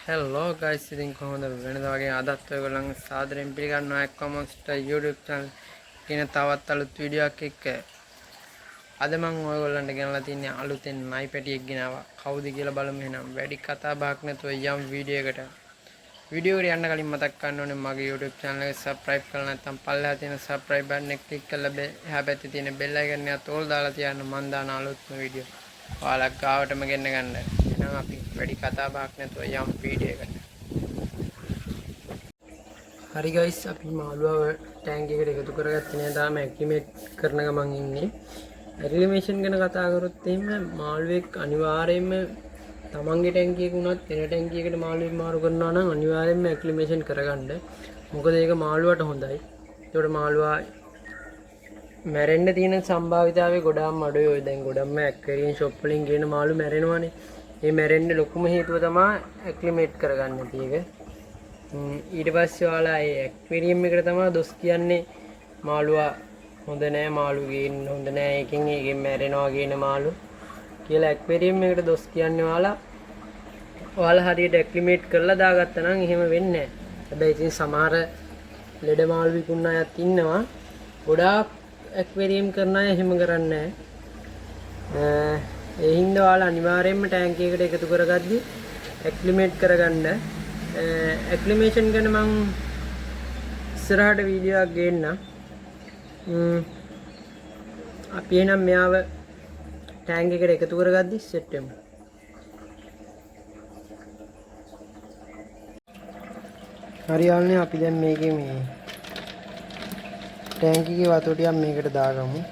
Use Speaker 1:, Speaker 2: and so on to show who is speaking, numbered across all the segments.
Speaker 1: Hello guys, ඉතින් කොහොමද වෙනදා වගේ අදත් ඔයගොල්ලන් සාදරයෙන් පිළිගන්නවා එක්කමොස්ට YouTube channel කියන තවත් අලුත් වීඩියෝ එකක් එක්ක. අද මම ඔයගොල්ලන්ට ගෙනලා තින්නේ අලුතෙන් නයි පැටියෙක් ගෙනාවා. කවුද කියලා බලමු එහෙනම්. වැඩි කතා බහක් නැතුව යම් වීඩියෝ එකට. වීඩියෝ එකට යන්න කලින් මතක් කරන්න ඕනේ මගේ YouTube channel එක subscribe කරලා නැත්නම් පල්ලෙහා තියෙන subscribe button එක click කරලා එහා පැත්තේ තියෙන bell icon එකත් all දාලා තියන්න මම දාන අලුත්ම වීඩියෝ ඔයාලා ගාවටම ගෙන්න ගන්න. එහෙනම් අපි වැඩි කතා බහක් නැතුව යම් වීඩියෝ එකට. හරි guys, අපි මාළුව ටැංක් එකට එකතු කරගත්තේ නෑ තාම ඇක්ටිමේට් කරන ගමන් ඉන්නේ. ඇක්ටිමේෂන් ගැන කතා කරොත් එහෙම මාළුවෙක් අනිවාර්යයෙන්ම තමන්ගේ ටැංකියක වුණත් වෙන ටැංකියකට මාළුවෙක් මාරු කරනවා නම් අනිවාර්යයෙන්ම ඇක්ටිමේෂන් කරගන්න. මොකද ඒක මාළුවට හොඳයි. ඒකට මාළුවා මැරෙන්න තියෙන සම්භාවිතාවය ගොඩාක් අඩුයි. ඔය දැන් ගොඩක්ම ඇක්වැරියම් ෂොප් වලින් ගේන මාළු මැරෙනවානේ. ඒ මැරෙන්න ලොකුම හේතුව තමයි ඇක්ලිමේට් කරගන්න නැති එක. ඊට පස්සේ ඔයාලා ඒ ඇක්වැරියම් එකට තමයි දොස් කියන්නේ මාළුවා හොඳ නෑ, මාළු ගේන්න හොඳ නෑ, ඒකෙන් මැරෙනවා කියන මාළු කියලා ඇක්වැරියම් එකට දොස් කියන්නේ ඔයාලා හරියට ඇක්ලිමේට් කරලා දාගත්තා නම් එහෙම වෙන්නේ නෑ. හැබැයි ඉතින් සමහර ලෙඩ මාළු විකුණන අයත් ඉන්නවා. ගොඩාක් ඇක්වැරියම් කරන අය එහෙම කරන්නේ නැහැ. ඒ හින්දා ඔයාලා අනිවාර්යයෙන්ම ටැංක් එකකට එකතු කරගද්දි ඇක්ලිමේට් කරගන්න. ඇක්ලිමේෂන් ගැන මම ඉස්සරහට වීඩියෝ එකක් ගේන්නම්. අපි එනම් මෙයාව ටැංක් එකට එකතු කරගද්දි සෙට් වෙමු. හරි යාළුවනේ, අපි දැන් මේකේ මේ ටැංක් එකේ වතුර ටිකක් මේකට දාගමු.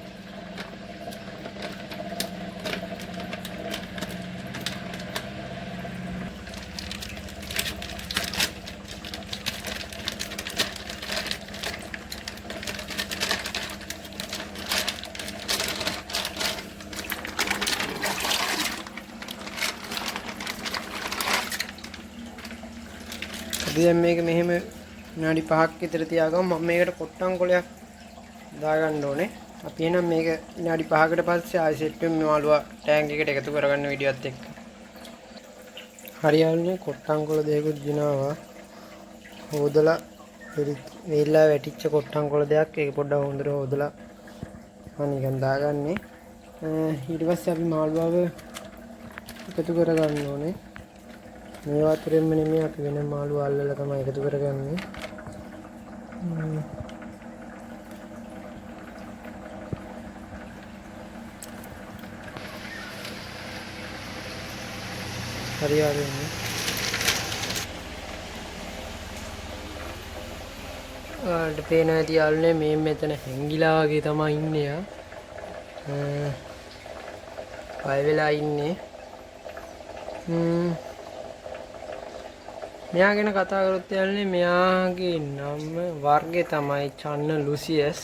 Speaker 1: දැන් මේක මෙහෙම විනාඩි 5ක් විතර තියාගමු. මම මේකට කොට්ටම් කොලයක් දාගන්න ඕනේ. අපි එහෙනම් මේක විනාඩි 5කට පස්සේ ආයෙ සෙට් වෙමු මාළුවා ටැංක් එකට එකතු කරගන්න වීඩියෝත් එක්ක. හරි යාළුවනේ, කොට්ටම් කොල දෙකකුත් දිනාවා. හොදලා වේල්ලා වැටිච්ච කොට්ටම් කොල දෙයක් ඒක පොඩ්ඩක් හොඳට හොදලා අනිකන් දාගන්නේ. ඊට පස්සේ අපි මාළුවාව එකතු කරගන්න ඕනේ. මේ වතුරෙන්ම නෙමෙයි, අපි වෙන මාළු අල්ලලා තමයි එකතු කරගන්නේ. හරියටම ඔයාලට පේන ඇති යාළුවනේ, මේ මෙතන හැංගිලා වගේ තමයි ඉන්නේ යා. බය වෙලා ඉන්නේ. මෙයා ගැන කතා කරොත් යාළුවනේ, මෙයාගේ නම වර්ගය තමයි චන්න ලුසියස්.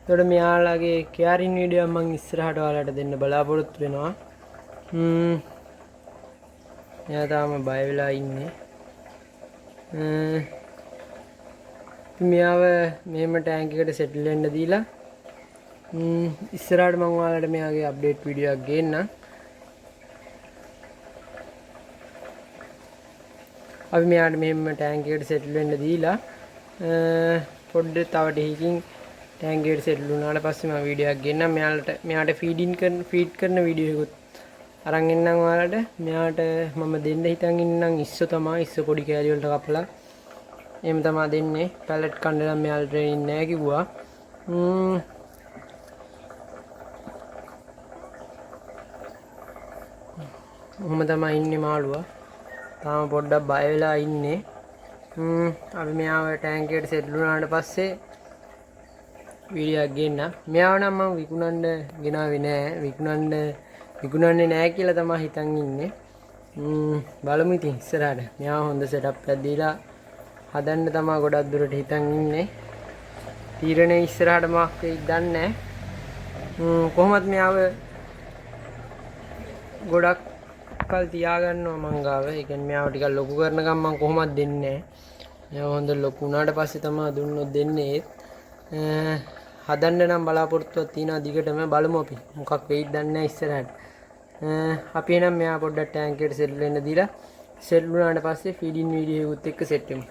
Speaker 1: එතකොට මෙයාලගේ කෙයාරින් වීඩියෝ මම ඉස්සරහට ඔයාලට දෙන්න බලාපොරොත්තු වෙනවා. එයා තාම බය වෙලා ඉන්නේ. මෙයාව මෙහෙම ටැංක් එකට සෙටල් වෙන්න දීලා ඉස්සරහට මම ඔයාලට මෙයාගේ අප්ඩේට් වීඩියෝ එකක් ගේන්නම්. අපි මෙයාට මෙහෙම ටැංක් එකට සෙටල් වෙන්න දීලා පොඩ්ඩක් තව ටිකකින් ටැංක් එකට සෙටල් වුණාට පස්සේ මම වීඩියෝ එකක් ගේන්නම්. මෙයාට ෆීඩ් කරන වීඩියෝ එකත් අරන් එන්නම් ඔයාලට. මෙයාට මම දෙන්න හිතන් ඉන්නම් ඉස්සෝ තමයි. ඉස්සෝ පොඩි කෑලි වලට කපලා එහෙම තමයි දෙන්නේ. පැලට් කන්න නම් මෙයාට ට්‍රේනින් නැහැ කිව්වා. ඔහොම තමයි ඉන්නේ මාළුවා. තාම පොඩ්ඩක් බය වෙලා ඉන්නේ. අපි මෙයාව ටැංක් එකට සෙටල් වුණාට පස්සේ වීඩියෝ එකක් ගේන්න. මෙයාව නම් මම විකුණන්න ගෙනාවේ නෑ. විකුණන්නේ නෑ කියලා තමයි හිතන් ඉන්නේ. බලමු ඉතින් ඉස්සරහට. මෙයාව හොඳ සෙටප් එකක් දීලා හදන්න තමයි ගොඩක් දුරට හිතන් ඉන්නේ. තීරණේ ඉස්සරහට මොකක් වෙයිද දන්නේ නෑ. කොහොමත් මෙයාව ගොඩක් කල් තියාගන්නවා මං ගාව. ඒ කියන්නේ මෙයාව ටිකක් ලොකු කරනකම් මං කොහොමත් දෙන්නේ නෑ. මෙයාව හොඳ ලොකු වුණාට පස්සේ තමයි දුන්නොත් දෙන්නේ. හදන්න නම් බලාපොරොත්තුවක් තියෙනවා දිගටම. බලමු අපි මොකක් වෙයිද දන්නේ නැහැ ඉස්සරහට. අපි එනම් මෙයා පොඩ්ඩක් ටැංක් එකට සෙටල් වෙන්න දීලා සෙටල් වුණාට පස්සේ ෆීඩින් වීඩියෝ එකත් එක්ක සෙට් වෙමු.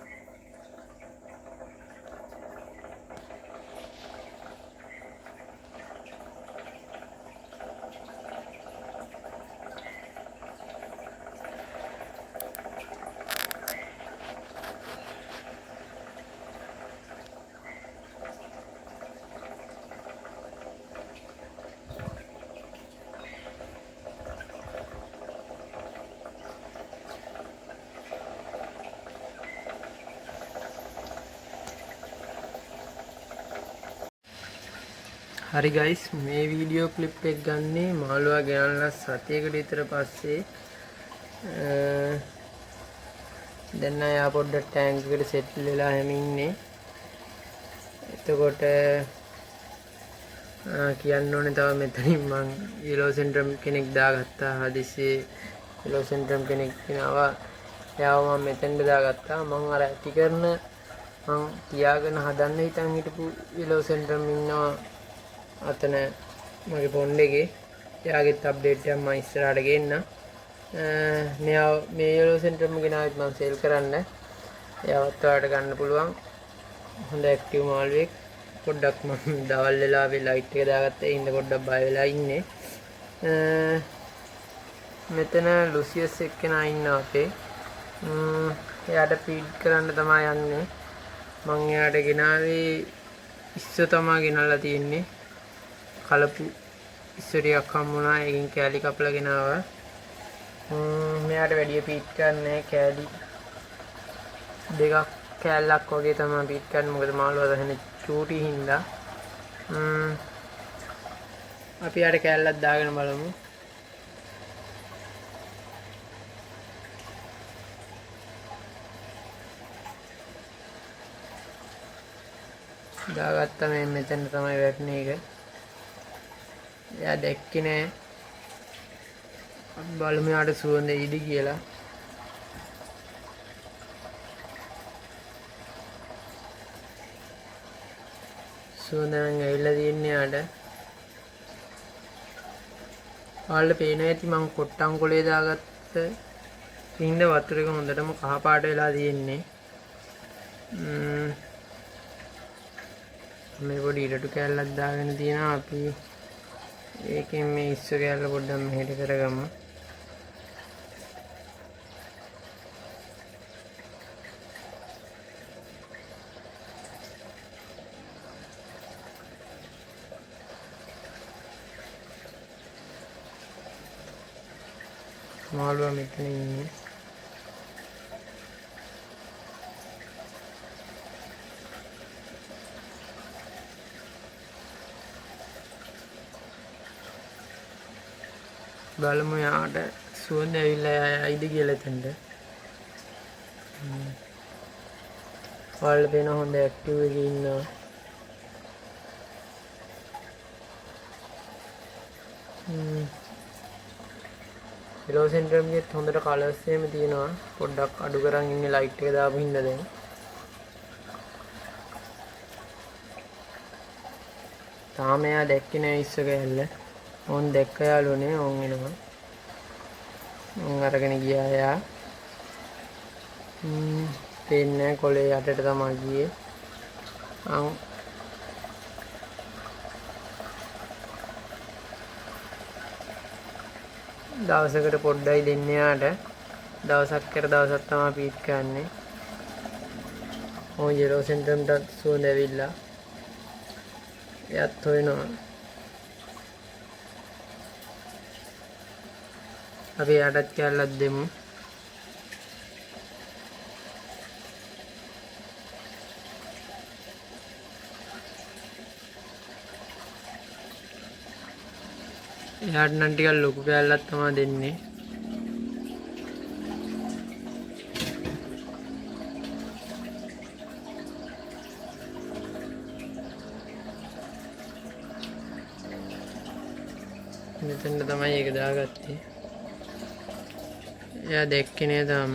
Speaker 1: හරි ගයිස්, මේ වීඩියෝ ක්ලිප් එක ගන්නේ මාළුවා ගෙනල්ලා සතියකට විතර පස්සේ. දැන් ආ පොඩ්ඩක් ටැංක් එකට සෙටල් වෙලා හැම ඉන්නේ. එතකොට කියන්න ඕනේ තව මෙතනින් මං යෙලෝ සෙන්ට්‍රම් කෙනෙක් දාගත්තා. හදිස්සියේ යෙලෝ සෙන්ට්‍රම් කෙනෙක් කෙනාවා. එයාව මම මෙතෙන්ට දාගත්තා. මං අර ඇති කරන මං තියාගෙන හදන්න හිතන් හිටපු යෙලෝ සෙන්ට්‍රම් ඉන්නවා අතන මගේ පොන්ඩ් එකේ. එයාගෙත් අප්ඩේට් එකක් මම ඉස්සරහට ගේන්න. මෙයා මේ යෙලෝ සෙන්ට්‍රම් ගෙනාවත් මම සේල් කරන්න. එයාවත් ඔයාලට ගන්න පුළුවන්. හොඳ ඇක්ටිව් මාළුවෙක්. පොඩ්ඩක් මම දවල් වෙලාවේ ලයිට් එක දාගත්තා. ඒ හින්දා පොඩ්ඩක් බය වෙලා ඉන්නේ. මෙතන ලුසියස් එක්කෙනා ඉන්නවා අපේ. එයාට ෆීඩ් කරන්න තමයි යන්නේ. මං එයාට ගෙනාවේ ඉස්සෝ තමයි ගෙනල්ලා තියෙන්නේ. කලපු ඉස්සරියක් හම්බුණා. ඒකෙන් කෑලි කපලා ගෙනාවා. මෙයාට වැඩි ෆීඩ් කරන්නේ කෑලි දෙකක් කෑල්ලක් වගේ තමයි ෆීඩ් කරන්නේ. මොකද මාළුවා දහන්නේ චූටි හින්දා. අපි යාට කෑල්ලක් දාගෙන බලමු. දාගත්තා. මේ මෙතන තමයි වැටෙන්නේ එක. එයා දැක්කේ නෑ. අපි බලමු යාට සුවඳ එයිද කියලා. සුවඳ නම් ඇවිල්ලා තියෙන්නේ යාට. ඔයාලට පේනවා ඇති මං කොට්ටම් කොලේ දාගත්ත ඉන්න වතුර එක හොඳටම කහ පාට වෙලා තියෙන්නේ. මේ පොඩි ඉරටු කෑල්ලක් දාගෙන තියෙනවා. අපි ඒකෙන් මේ ඉස්සු කෑල්ල පොඩ්ඩක් මෙහෙට කරගමු. මාළුවා මෙතන ඉන්නේ. බලමු යාට සුවඳ ඇවිල්ලා යයිද කියලා එතනට. ඔයාලට පේන හොඳ ඇක්ටිව් එකේ ඉන්නවා. යෙලෝ සෙන්ට්‍රම් එකෙත් හොඳට කලර්ස් එහෙම තියෙනවා. පොඩ්ඩක් අඩු කරන් ඉන්නේ ලයිට් එක දාපු හින්දා දැන්. තාම එයා දැක්කේ නෑ ඉස්ස කෑල්ල. ඕන් දැක්ක යාළුවනේ. ඕන් එනවා. ඕන් අරගෙන ගියා එයා. පේන්නේ කොලේ යටට තමයි ගියේ. දවසකට පොඩ්ඩයි දෙන්නේ යාට. දවසක් කර දවසක් තමයි පීට් කරන්නේ. ඕන් යෙලෝ සෙන්ට්‍රම්ටත් සුවඳ ඇවිල්ලා. එයත් හොයනවා. අපි යාටත් කෑල්ලක් දෙමු. එයාට නම් ටිකක් ලොකු කෑල්ලක් තමයි දෙන්නේ. මෙතන තමයි ඒක දාගත්තේ. එයා දැක්කේ නෑ තාම.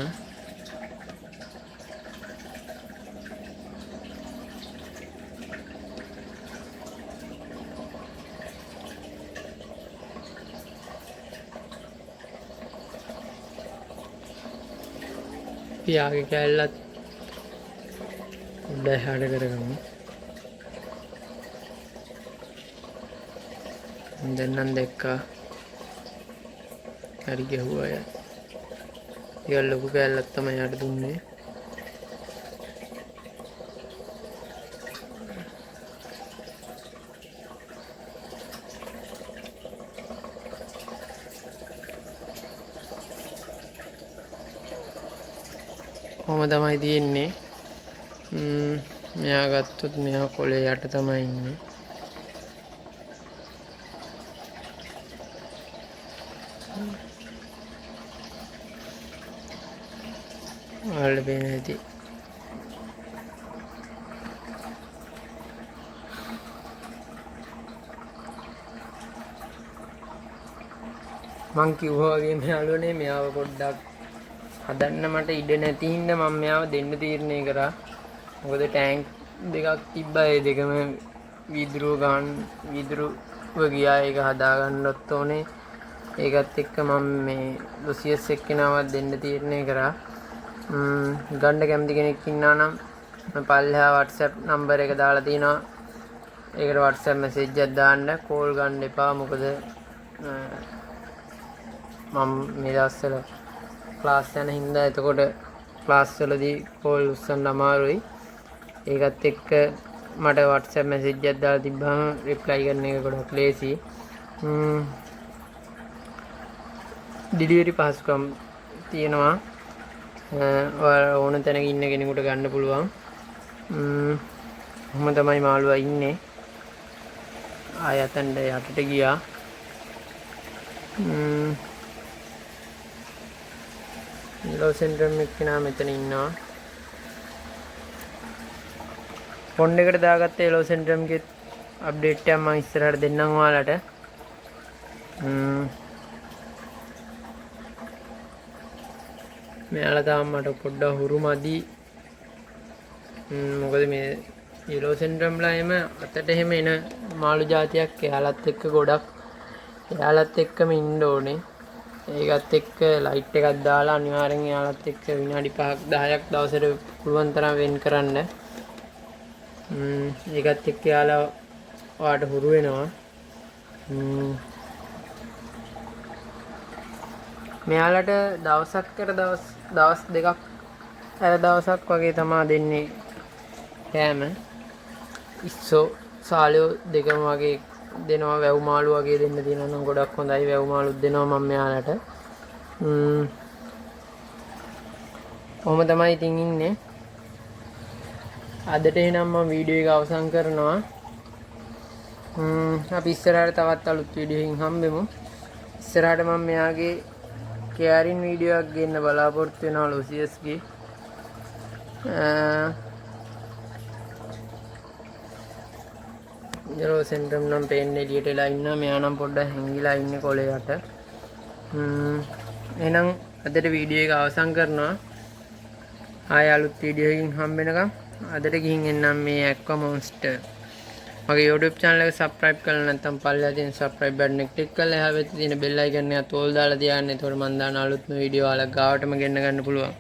Speaker 1: පියාගේ කෑල්ලත් උඩ එහාට කරගමු. දැන් නම් දැක්කා හරි ගැහුවා යා. ටිකක් ලොකු කෑල්ලක් තමයි යාට දුන්නේ. කොහොම තමයි තියෙන්නේ. මෙයා ගත්තොත් මෙයා කොලේ යට තමයි ඉන්නේ. ඔයාලට පේන ඇති. මං කිව්වා වගේ මෙයාලුනේ මෙයාව පොඩ්ඩක් හදන්න මට ඉඩ නැති හින්දා මම මෙයාව දෙන්න තීරණය කරා. මොකද ටැංක් දෙකක් තිබ්බා. ඒ දෙකම විදුරුව ගියා. ඒක හදාගන්නත් ඕනේ. ඒකත් එක්ක මම මේ ලොසියස් එක්කෙනාවත් දෙන්න තීරණය කරා. ගන්න කැමති කෙනෙක් ඉන්නා නම් පල්ලෙහා WhatsApp නම්බර් එක දාලා තිනවා. ඒකට WhatsApp මැසේජ් එකක් දාන්න. කෝල් ගන්න එපා. මොකද මම මේ දවස්වල ක්ලාස් යන හින්දා එතකොට ක්ලාස් වලදී කෝල් උස්සන්න අමාරුයි. ඒකත් එක්ක මට WhatsApp මැසේජ් එකක් දාලා තිබ්බම රිප්ලයි කරන එක ගොඩක් ලේසි. ඩිලිවරි පහසුකම් තියෙනවා. ඕන තැනක ඉන්න කෙනෙකුට ගන්න පුළුවන්. මම තමයි මාළුවා ඉන්නේ. ආයතනට යටට ගියා. ලෝ සෙන්ටරම් එක්කෙනා මෙතන ඉන්නවා. ෆොන් එකට දාගත්ත ලෝ සෙන්ටරම්ගේ අප්ඩේට් එක මම ඉස්සරහට දෙන්නම් ඔයාලට. මෙයාලා තාම මට පොඩ්ඩක් හුරු මදි. මොකද මේ යෙලෝ සෙන්ටරම්ලා එම අතට එහෙම එන මාළු జాතියක් එයාලත් එක්ක ගොඩක් එයාලත් එක්කම ඉන්න ඕනේ. ඒකත් එක්ක ලයිට් එකක් දාලා අනිවාර්යෙන් එයාලත් එක්ක විනාඩි 5ක් 10ක් දවසට පුළුවන් තරම් වෙන් කරන්න. ඒකත් එක්ක එයාලා ඔයාට හුරු වෙනවා. මෙයාලට දවසක් කර දවස් දෙකක් හැර දවසක් වගේ තමා දෙන්නේ කෑම. ඉස්සෝ සාලයෝ දෙකම වගේ දෙනවා. වැව් මාළු වගේ දෙන්න තියෙනවා නම් ගොඩක් හොඳයි. වැව් මාළුත් දෙනවා මම මෙයාලට. කොහොම තමයි ඉතින් ඉන්නේ. අදට එහෙනම් මම වීඩියෝ එක අවසන් කරනවා. අපි ඉස්සරහට තවත් අලුත් වීඩියෝ එකකින් හම්බෙමු. ඉස්සරහට මම මෙයාගේ කෑරින් වීඩියෝ එකක් ගන්න බලාපොරොත්තු වෙනවා ලොසියස්ගේ. යෙලෝ සෙන්ටරම් නම් පේන්නේ එළියට එලා ඉන්නවා. මෙයා නම් පොඩ්ඩක් හැංගිලා ඉන්නේ කොලේ යට. එහෙනම් අදට වීඩියෝ එක අවසන් කරනවා. ආයෙ අලුත් වීඩියෝ එකකින් හම්බෙනකම් අදට ගිහින් එන්නම් මේ ඇක්වා මොන්ස්ටර්. මගේ YouTube channel එක subscribe කරලා නැත්නම් පල්ලෙහා තියෙන subscribe button එක click කරලා එහා පැත්තේ තියෙන bell icon එක තෝල් දාලා තියාගන්න. එතකොට මම දාන අලුත්ම වීඩියෝ ඔයාලා ගාවටම ගෙන්න ගන්න පුළුවන්.